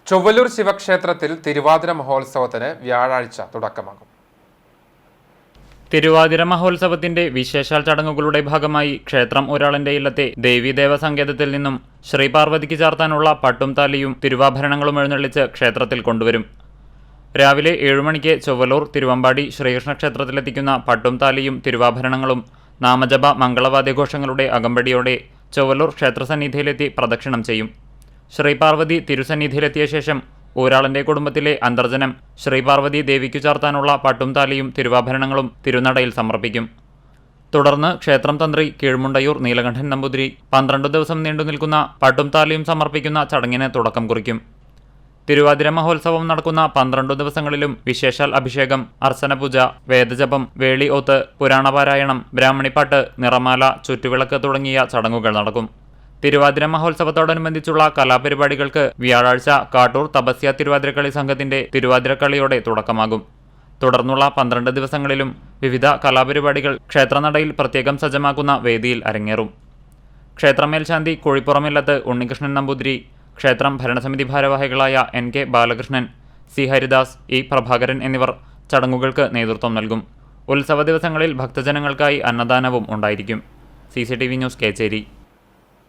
ചൊവ്വലൂർ ശിവക്ഷേത്രത്തിൽ തിരുവാതിര മഹോത്സവത്തിന് വ്യാഴാഴ്ച തുടക്കമാകും. തിരുവാതിര മഹോത്സവത്തിന്റെ വിശേഷാൽ ചടങ്ങുകളുടെ ഭാഗമായി ക്ഷേത്രം ഒരാളന്റെ ഇല്ലത്തെ ദേവീദേവ സങ്കേതത്തിൽ നിന്നും ശ്രീപാർവതിക്ക് ചാർത്താനുള്ള പട്ടും താലിയും തിരുവാഭരണങ്ങളും എഴുന്നള്ളിച്ച് ക്ഷേത്രത്തിൽ കൊണ്ടുവരും. രാവിലെ 7 മണിക്ക് ചൊവ്വലൂർ തിരുവമ്പാടി ശ്രീകൃഷ്ണ ക്ഷേത്രത്തിലെത്തിക്കുന്ന പട്ടും താലിയും തിരുവാഭരണങ്ങളും നാമജപ മംഗളവാദ്യഘോഷങ്ങളുടെ അകമ്പടിയോടെ ചൊവ്വലൂർ ക്ഷേത്രസന്നിധിയിലെത്തി പ്രദക്ഷിണം ചെയ്യും. ശ്രീപാർവതി തിരുസന്നിധിയിലെത്തിയ ശേഷം ഊരാളന്റെ കുടുംബത്തിലെ അന്തർജനം ശ്രീപാർവതി ദേവിക്കു ചാർത്താനുള്ള പട്ടും താലിയും തിരുവാഭരണങ്ങളും തിരുനടയിൽ സമർപ്പിക്കും. തുടർന്ന് ക്ഷേത്രം തന്ത്രി കീഴ്മുണ്ടയൂർ നീലകണ്ഠൻ നമ്പൂതിരി 12 ദിവസം നീണ്ടുനിൽക്കുന്ന പട്ടും താലിയും സമർപ്പിക്കുന്ന ചടങ്ങിന് തുടക്കം കുറിക്കും. തിരുവാതിര മഹോത്സവം നടക്കുന്ന 12 ദിവസങ്ങളിലും വിശേഷാൽ അഭിഷേകം, അർച്ചനപൂജ, വേദജപം, വേളി ഓത്ത്, പുരാണപാരായണം, ബ്രാഹ്മണിപ്പാട്ട്, നിറമാല, ചുറ്റുവിളക്ക് തുടങ്ങിയ ചടങ്ങുകൾ നടക്കും. തിരുവാതിര മഹോത്സവത്തോടനുബന്ധിച്ചുള്ള കലാപരിപാടികൾക്ക് വ്യാഴാഴ്ച കാട്ടൂർ തപസ്യ തിരുവാതിരക്കളി സംഘത്തിന്റെ തിരുവാതിരക്കളിയോടെ തുടക്കമാകും. തുടർന്നുള്ള 12 ദിവസങ്ങളിലും വിവിധ കലാപരിപാടികൾ ക്ഷേത്രനടയിൽ പ്രത്യേകം സജ്ജമാക്കുന്ന വേദിയിൽ അരങ്ങേറും. ക്ഷേത്രമേൽശാന്തി കുഴിപ്പുറമില്ലത്ത് ഉണ്ണികൃഷ്ണൻ നമ്പൂതിരി, ക്ഷേത്രം ഭരണസമിതി ഭാരവാഹികളായ NK Balakrishnan, C Haridas, E Prabhakaran എന്നിവർ ചടങ്ങുകൾക്ക് നേതൃത്വം നൽകും. ഉത്സവ ദിവസങ്ങളിൽ ഭക്തജനങ്ങൾക്കായി അന്നദാനവും ഉണ്ടായിരിക്കും. CCTV news Kecheri.